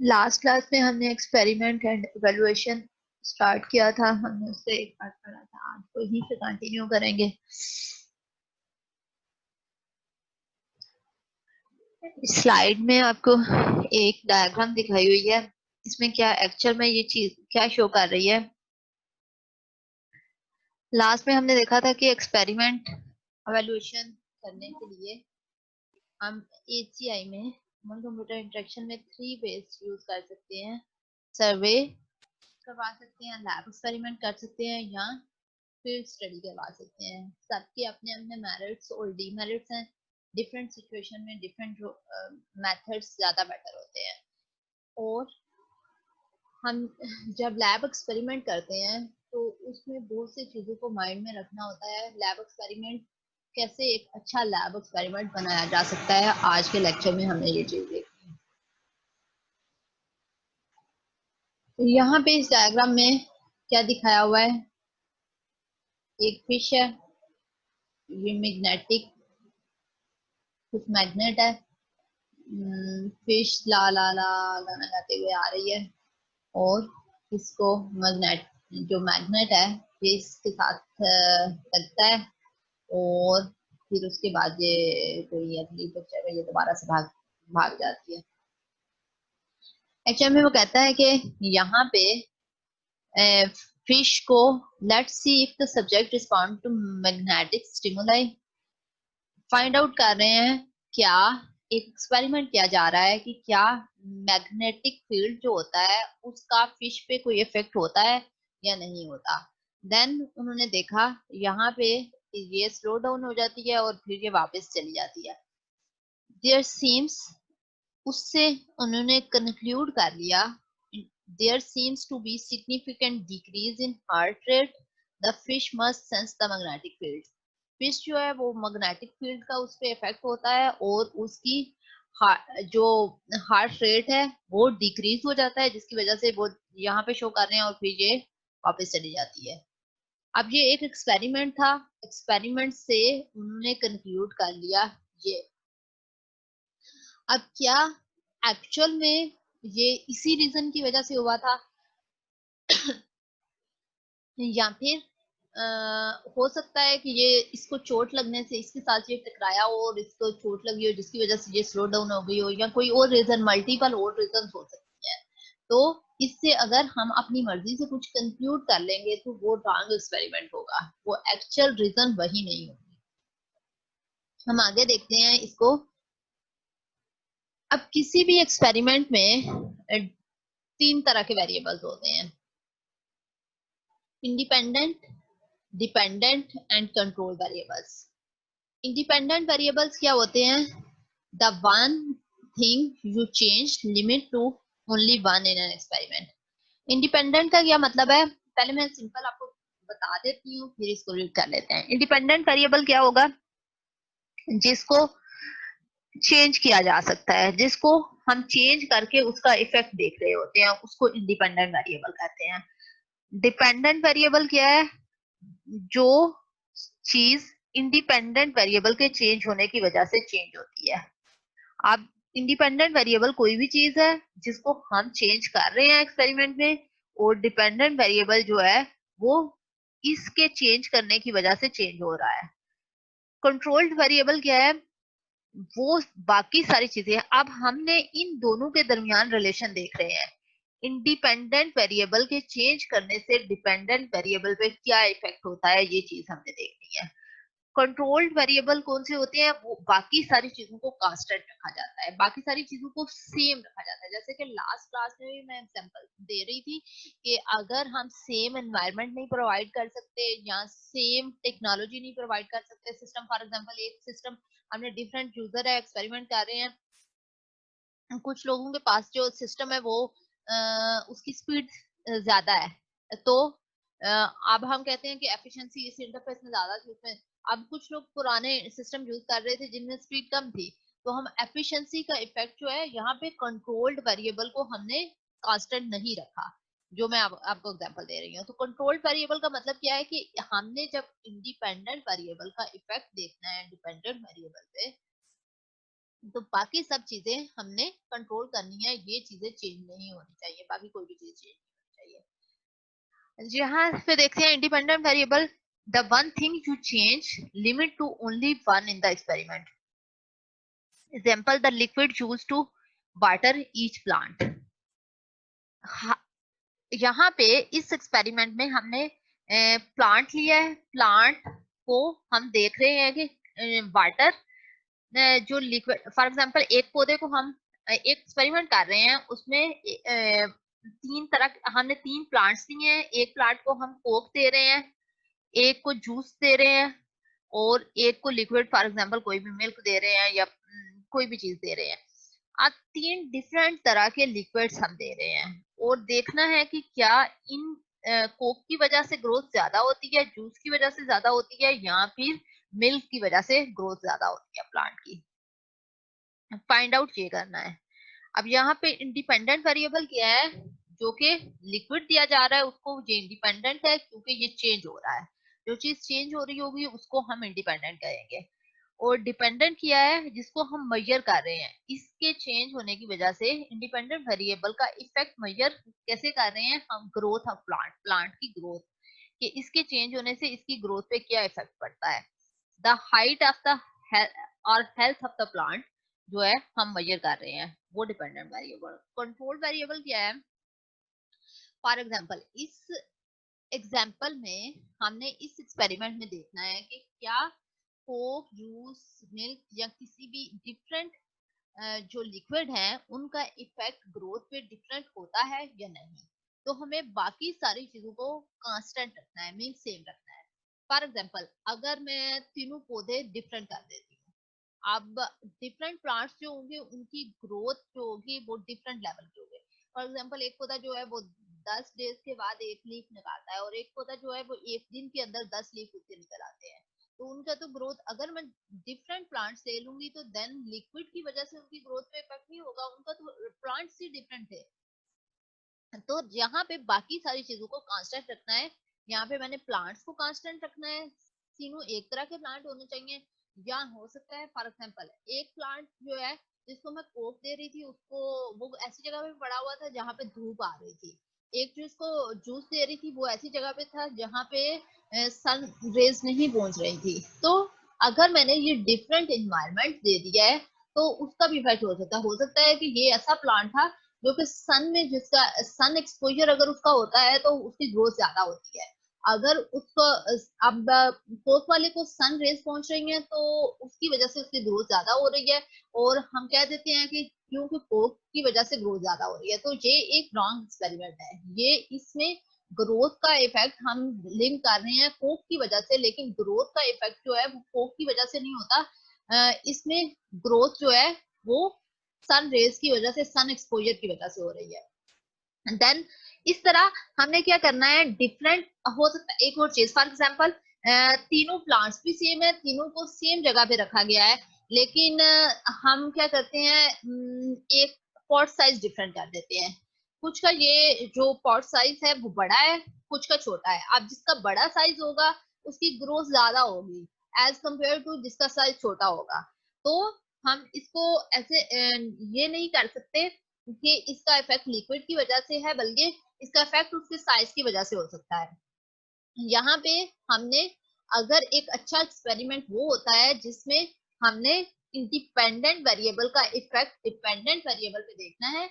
Last class में हमने experiment and evaluation start किया था, हमने उससे एक पार्ट पढ़ा था। आज वहीं से कंटिन्यू करेंगे। स्लाइड में आपको एक डायग्राम दिखाई हुई है। इसमें क्या एक्चुअल में ये चीज क्या शो कर रही है। लास्ट में हमने देखा था कि एक्सपेरिमेंट इवैल्यूएशन करने के लिए हम HCI में ह्यूमन कंप्यूटर इंटरेक्शन में 3 वेज यूज कर सकते हैं। सर्वे करवा सकते हैं, लैब एक्सपेरिमेंट कर सकते हैं, या फील्ड स्टडी करवा सकते हैं। सबके अपने अपने मेरिट्स और डीमेरिट्स हैं। डिफरेंट सिचुएशन में डिफरेंट मेथड्स ज्यादा बेटर होते हैं। और हम जब लैब एक्सपेरिमेंट करते हैं तो उसमें बहुत सी चीजों को माइंड में रखना होता है। लैब एक्सपेरिमेंट कैसे एक अच्छा लैब एक्सपेरिमेंट बनाया जा सकता है, आज के लेक्चर में हमने ये चीज देखी है। तो यहाँ पे इस डायग्राम में क्या दिखाया हुआ है, एक फिश है, ये मैग्नेटिक कुछ मैग्नेट है। फिश ला ला ला गाना गाते हुए आ रही है और इसको मैग्नेट जो मैग्नेट है ये इसके साथ लगता है और फिर उसके बाद ये कोई अगली पिक्चर में ये दोबारा से भाग भाग जाती है। एक्चुअली में वो कहता है कि यहाँ पे फिश को let's see if the subject respond to magnetic stimuli. Find out कर रहे हैं क्या एक एक्सपेरिमेंट किया जा रहा है कि क्या मैग्नेटिक फील्ड जो होता है उसका फिश पे कोई इफेक्ट होता है या नहीं होता। देन उन्होंने देखा यहाँ पे ये स्लो डाउन हो जाती है और फिर ये वापस चली जाती है। देयर सीम्स उससे उन्होंने कंक्लूड कर लिया there seems to be significant decrease in heart rate, the fish must sense the magnetic field. Fish जो है वो मैग्नेटिक फील्ड का उस पर इफेक्ट होता है और उसकी जो हार्ट रेट है वो डिक्रीज हो जाता है, जिसकी वजह से वो यहाँ पे शो कर रहे हैं और फिर ये वापस चली जाती है। अब ये एक एक्सपेरिमेंट था, एक्सपेरिमेंट से उन्होंने कंक्लूड कर लिया ये। अब क्या एक्चुअल में ये इसी रीजन की वजह से हुआ था या फिर हो सकता है कि ये इसको चोट लगने से इसके साथ ये टकराया हो और इसको चोट लगी हो जिसकी वजह से ये स्लो डाउन हो गई हो, या कोई और रीजन, मल्टीपल और रीजन हो सकती है। तो इससे अगर हम अपनी मर्जी से कुछ कंक्लूड कर लेंगे तो वो रॉन्ग एक्सपेरिमेंट होगा, वो एक्चुअल रीजन वही नहीं होगी। हम आगे देखते हैं इसको। अब किसी भी एक्सपेरिमेंट में 3 तरह के वेरिएबल्स होते हैं, independent, dependent and control variables. Independent variables क्या होते हैं, the one thing you change limit to only one in an experiment. Independent का क्या मतलब है, पहले मैं सिंपल आपको बता देती हूँ फिर इसको रीड कर लेते हैं। इंडिपेंडेंट वेरिएबल क्या होगा, जिसको चेंज किया जा सकता है, जिसको हम चेंज करके उसका इफेक्ट देख रहे होते हैं, उसको इंडिपेंडेंट वेरिएबल कहते हैं। डिपेंडेंट वेरिएबल क्या है, जो चीज इंडिपेंडेंट वेरिएबल के चेंज होने की वजह से चेंज होती है। अब इंडिपेंडेंट वेरिएबल कोई भी चीज है जिसको हम चेंज कर रहे हैं एक्सपेरिमेंट में, और डिपेंडेंट वेरिएबल जो है वो इसके चेंज करने की वजह से चेंज हो रहा है। कंट्रोल्ड वेरिएबल क्या है, वो बाकी सारी चीजें। अब हमने इन दोनों के दरमियान रिलेशन देख रहे हैं, इंडिपेंडेंट वेरिएबल के चेंज करने से डिपेंडेंट वेरिएबल पे क्या इफेक्ट होता है, ये चीज हमने देखनी है। कंट्रोल्ड वेरिएबल कौन से होते हैं, वो बाकी सारी चीजों को कांस्टेंट रखा जाता है, बाकी सारी चीजों को सेम रखा जाता है। जैसे कि लास्ट क्लास में भी मैं एग्जांपल दे रही थी कि अगर हम सेम एनवायरनमेंट नहीं प्रोवाइड कर सकते या सेम टेक्नोलॉजी नहीं प्रोवाइड कर सकते, सिस्टम फॉर एग्जांपल एक सिस्टम हमने डिफरेंट यूजर है एक्सपेरिमेंट कर रहे हैं, कुछ लोगों के पास जो सिस्टम है वो उसकी स्पीड ज्यादा है, तो अब हम कहते हैं कि एफिशिएंसी इस इंटरफेस में ज्यादा थी उसमें। अब कुछ लोग पुराने सिस्टम यूज कर रहे थे जिनमें स्पीड कम थी, तो हम एफिशिएंसी का इफेक्ट जो है यहाँ पे कंट्रोल्ड वेरिएबल को हमने कांस्टेंट नहीं रखा, जो मैं आपको एग्जांपल दे रही हूँ। तो कंट्रोल्ड वेरिएबल का मतलब क्या है कि हमने जब इंडिपेंडेंट वेरिएबल का इफेक्ट देखना है डिपेंडेंट वेरिएबल पे, तो बाकी सब चीजें हमने कंट्रोल करनी है, ये चीजें चेंज नहीं होनी चाहिए, बाकी कोई भी चीज चेंज नहीं होनी चाहिए। यहाँ पे देखते हैं independent variable, the one thing you change limit to only one in the experiment. Example, the liquid use to water each plant. यहाँ पे इस एक्सपेरिमेंट में हमने प्लांट लिया है, प्लांट को हम देख रहे हैं कि वाटर जो लिक्विड, फॉर एग्जांपल एक पौधे को हम एक एक्सपेरिमेंट कर रहे हैं, उसमें तीन तरह हमने तीन प्लांट्स दिए हैं, एक प्लांट को हम कोक दे रहे हैं, एक को जूस दे रहे हैं, और एक को लिक्विड, फॉर एग्जांपल कोई भी मिल्क दे रहे हैं या कोई भी चीज दे रहे हैं। अब तीन डिफरेंट तरह के लिक्विड्स हम दे रहे हैं और देखना है कि क्या इन कोक की वजह से ग्रोथ ज्यादा होती है, जूस की वजह से ज्यादा होती है, या फिर मिल्क की वजह से ग्रोथ ज्यादा होती है प्लांट की। फाइंड आउट ये करना है। अब यहाँ पे इंडिपेंडेंट वेरिएबल क्या है, जो कि लिक्विड दिया जा रहा है उसको ये इंडिपेंडेंट है क्योंकि ये चेंज हो रहा है, जो चीज चेंज हो रही होगी उसको हम इंडिपेंडेंट कहेंगे। और डिपेंडेंट किया है जिसको हम मेजर कर रहे हैं, इसके चेंज होने की वजह से इंडिपेंडेंट वेरिएबल का इफेक्ट मेजर कैसे कर रहे हैं हम, ग्रोथ ऑफ प्लांट, प्लांट की ग्रोथ, कि इसके चेंज होने से इसकी ग्रोथ पे क्या इफेक्ट पड़ता है। द हाइट ऑफ द और हेल्थ ऑफ द प्लांट जो है हम मेजर कर रहे हैं, वो डिपेंडेंट वेरिएबल। कंट्रोल वेरिएबल क्या है, फॉर एग्जांपल इस एग्जाम्पल में हमने इस एक्सपेरिमेंट में देखना है कि क्या कोक, जूस, मिल्क या किसी भी डिफरेंट जो लिक्विड है उनका इफेक्ट ग्रोथ पे डिफरेंट होता है या नहीं। तो हमें बाकी सारी चीजों को कांस्टेंट रखना है, मीन सेम रखना है। फॉर एग्जांपल अगर मैं तीनों पौधे डिफरेंट कर देती हूँ, अब डिफरेंट प्लांट्स जो होंगे उनकी ग्रोथ जो होगी वो डिफरेंट लेवल की होगी। फॉर एग्जांपल एक पौधा जो है वो 10 डेज के बाद एक लीफ निकालता है, और एक पौधा जो है वो एक दिन के अंदर 10 लीफ उसके निकल आते हैं। तो उनका तो ग्रोथ, अगर मैं डिफरेंट प्लांट्स ले लूंगी तो देन लिक्विड की वजह से उनकी ग्रोथ पे इफेक्ट नहीं होगा, उनका तो प्लांट्स ही डिफरेंट है। तो यहाँ पे बाकी सारी चीजों को कांस्टेंट रखना है, यहाँ पे मैंने प्लांट्स को कांस्टेंट रखना है, तीनों एक तरह के प्लांट होने चाहिए। या हो सकता है फॉर एग्जांपल एक प्लांट जो है जिसको मैं कोक दे रही थी उसको, वो ऐसी जगह पे पड़ा हुआ था जहाँ पे धूप आ रही थी, एक जिसको जूस दे रही थी वो ऐसी जगह पे था जहाँ पे सन रेज नहीं पहुंच रही थी। तो अगर मैंने ये डिफरेंट इन्वायरमेंट दे दिया है तो उसका भी इफेक्ट हो सकता है कि ये ऐसा प्लांट था जो कि सन में, जिसका सन एक्सपोजर अगर उसका होता है तो उसकी ग्रोथ ज्यादा होती है। अगर उसको अब कोक वाले को सन रेज पहुंच रही है तो उसकी वजह से उसकी ग्रोथ ज्यादा हो रही है, और हम कह देते हैं कि क्योंकि कोक की वजह से ग्रोथ ज्यादा हो रही है। तो ये एक रॉन्ग एक्सपेरिमेंट है, ये इसमें ग्रोथ का इफेक्ट हम लिंक कर रहे हैं कोक की वजह से, लेकिन ग्रोथ का इफेक्ट जो है वो कोक की वजह से नहीं होता। इसमें ग्रोथ जो है वो सन रेज की वजह से, सन एक्सपोजर की वजह से हो रही है। देन इस तरह हमने क्या करना है, डिफरेंट हो सकता है। एक और चीज, फॉर एग्जांपल तीनों प्लांट्स भी सेम है, तीनों को सेम जगह पे रखा गया है, लेकिन हम क्या करते हैं, एक पॉट साइज डिफरेंट कर देते हैं। कुछ का ये जो पॉट साइज है वो बड़ा है, कुछ का छोटा है। अब जिसका बड़ा साइज होगा उसकी ग्रोथ ज्यादा होगी एज कंपेयर टू जिसका साइज छोटा होगा। तो हम इसको ऐसे ये नहीं कर सकते कि इसका इफेक्ट लिक्विड की वजह से है, बल्कि इसका इफेक्ट उसके साइज की वजह से हो सकता है। यहाँ पे हमने, अगर एक अच्छा एक्सपेरिमेंट वो होता है जिसमें हमने इंडिपेंडेंट वेरिएबल का इफेक्ट डिपेंडेंट वेरिएबल पे देखना है,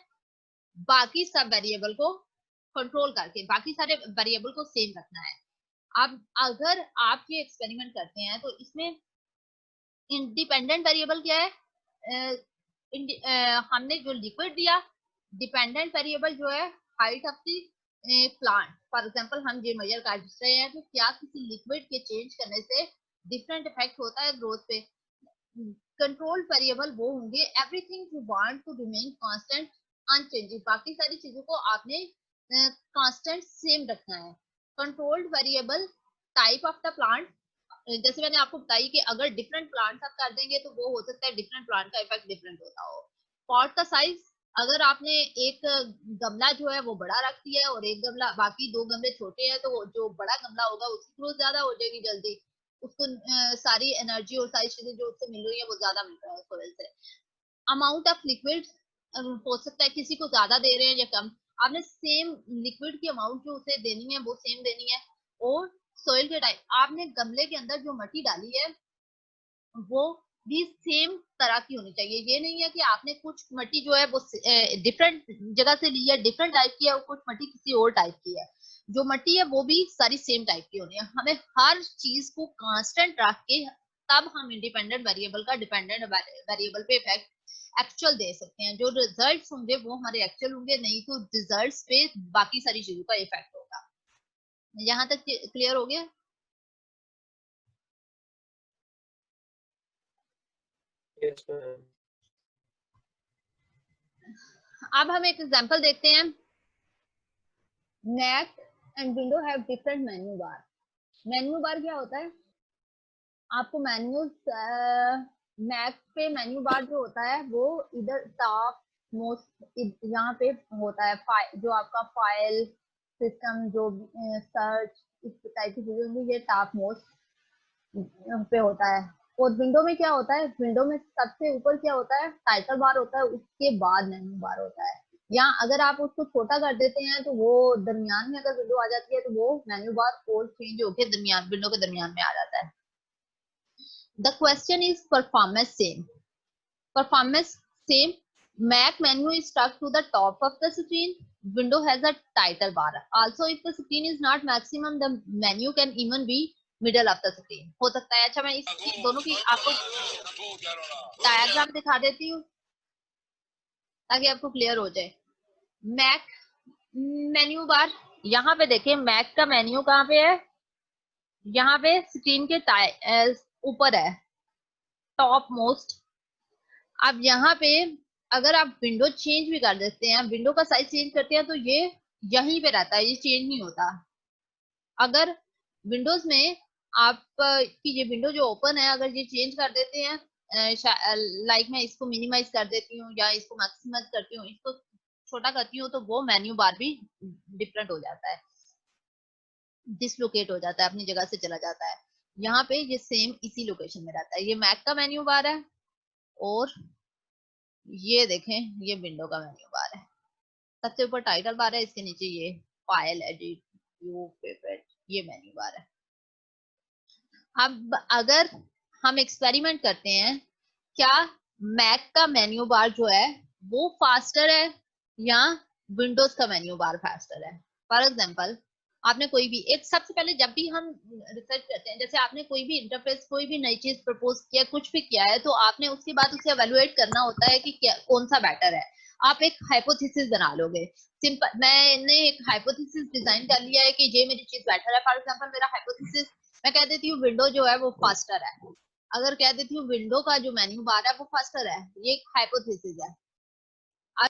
बाकी सब वेरिएबल को कंट्रोल करके बाकी सारे वेरिएबल को सेम रखना है। अब अगर आप ये एक्सपेरिमेंट करते हैं तो इसमें इंडिपेंडेंट वेरिएबल क्या है, हमने जो लिक्विड दिया, डिपेंडेंट वेरिएबल जो है height of the plant. For example हम ये मेजर कर रहे हैं कि क्या किसी लिक्विड के चेंज करने से डिफरेंट इफेक्ट होता है ग्रोथ पे। कंट्रोल वेरिएबल वो होंगे everything you want to remain constant unchanging, बाकी सारी चीजों को आपने कांस्टेंट सेम रखना है। Controlled variable, type of the plant, जैसे मैंने आपको बताई कि अगर डिफरेंट प्लांट्स आप कर देंगे तो वो हो सकता है डिफरेंट प्लांट का इफेक्ट डिफरेंट होता हो। पॉट का साइज, अगर आपने एक गमला जो है वो बड़ा रख दिया है और एक गमला, बाकी दो गमले छोटे हैं, तो जो बड़ा गमला होगा उसकी ग्रोथ ज्यादा हो जाएगी जल्दी, उसको सारी एनर्जी और सारी चीजें जो उससे मिल रही है वो ज्यादा मिल रहा है उसकी वजह से। अमाउंट ऑफ लिक्विड हो सकता है किसी को ज्यादा दे रहे हैं या कम, आपने सेम लिक्विड की अमाउंट जो उसे देनी है वो सेम देनी है। और सोइल के टाइप, आपने गमले के अंदर जो मिट्टी डाली है वो भी सेम तरह की होनी चाहिए। ये नहीं है कि आपने कुछ मिट्टी जो है वो डिफरेंट जगह से ली है, डिफरेंट टाइप की है, और कुछ मिट्टी किसी और टाइप की है। जो मिट्टी है वो भी सारी सेम टाइप की होनी है। हमें हर चीज को कांस्टेंट रख के तब हम इंडिपेंडेंट वेरिएबल का डिपेंडेंट वेरिएबल पे इफेक्ट एक्चुअल दे सकते हैं। जो रिजल्ट्स होंगे वो हमारे एक्चुअल होंगे, नहीं तो रिजल्ट्स पे बाकी सारी चीजों का इफेक्ट होगा। यहाँ तक क्लियर हो गया? Yes, ma'am. अब हम एक एग्जांपल देखते हैं। Mac and window have different menu bar. Menu bar क्या होता है? आपको मेन्यू, मैक पे मेन्यू बार जो होता है वो इधर टॉप मोस्ट यहाँ पे होता है। जो आपका फाइल सिस्टम, जो सर्च, इस टाइप की चीजें होंगी, ये टॉप मोस्ट पे होता है। और विंडो में क्या होता है? विंडो में सबसे ऊपर क्या होता है? टाइटल बार होता है, उसके बाद मेन्यू बार होता है। या अगर आप उसको छोटा कर देते हैं तो वो दरमियान में अगर विंडो आ जाती है तो वो मेन्यू बार और चेंज होके दरमियान, विंडो के दरमियान में आ जाता है। The question is performance same. Performance same. Mac menu is stuck to the top of the screen. Window has a title bar. Also, if the screen is not maximum, the menu can even be middle of the screen. हो सकता है। अच्छा, मैं इस दोनों की आपको diagram दिखा देती हूँ ताकि आपको क्लियर हो जाए। मैक मेन्यू बार, यहाँ पे देखिए मैक का मेन्यू कहाँ पे है? यहाँ पे स्क्रीन के ऊपर है, टॉप मोस्ट। अब यहाँ पे अगर आप विंडो चेंज भी कर देते हैं, विंडो का साइज चेंज करते हैं, तो ये यहीं पे रहता है, ये चेंज नहीं होता। अगर विंडोज में आप की ये विंडो जो ओपन है, अगर ये चेंज कर देते हैं, लाइक मैं इसको मिनिमाइज कर देती हूँ या इसको मैक्सिमाइज करती हूँ, इसको छोटा करती हूँ, तो वो मेन्यू बार भी डिफरेंट हो जाता है, डिसलोकेट हो जाता है, अपनी जगह से चला जाता है। यहाँ पे ये सेम इसी लोकेशन में रहता है। ये मैक का मेन्यू बार है, और ये देखें ये विंडो का मेन्यू बार है। सबसे ऊपर टाइटल बार है, इसके नीचे ये फाइल, एडिट, व्यू, फेवरेट, ये मेन्यू बार है। अब अगर हम एक्सपेरिमेंट करते हैं, क्या मैक का मेन्यू बार जो है वो फास्टर है या विंडोज का मेन्यू बार फास्टर है? फॉर एग्जांपल, आपने कोई भी एक, सबसे पहले जब भी हम रिसर्च करते हैं, जैसे आपने कोई भी इंटरफेस, कोई भी नई चीज प्रपोज किया, कुछ भी किया है, तो आपने उसके बाद उसे एवेलुएट करना होता है कि क्या, कौन सा बेटर है। आप एक हाइपोथेसिस बना लोगे। सिंपल, मैंने एक हाइपोथेसिस डिजाइन कर लिया है कि ये मेरी चीज बेटर है। फॉर एग्जांपल, मेरा हाइपोथेसिस, मैं कह देती हूँ विंडो जो है वो फास्टर है। अगर कह देती हूँ विंडो का जो मेन्यू बार है वो फास्टर है, ये एक हाइपोथेसिस है।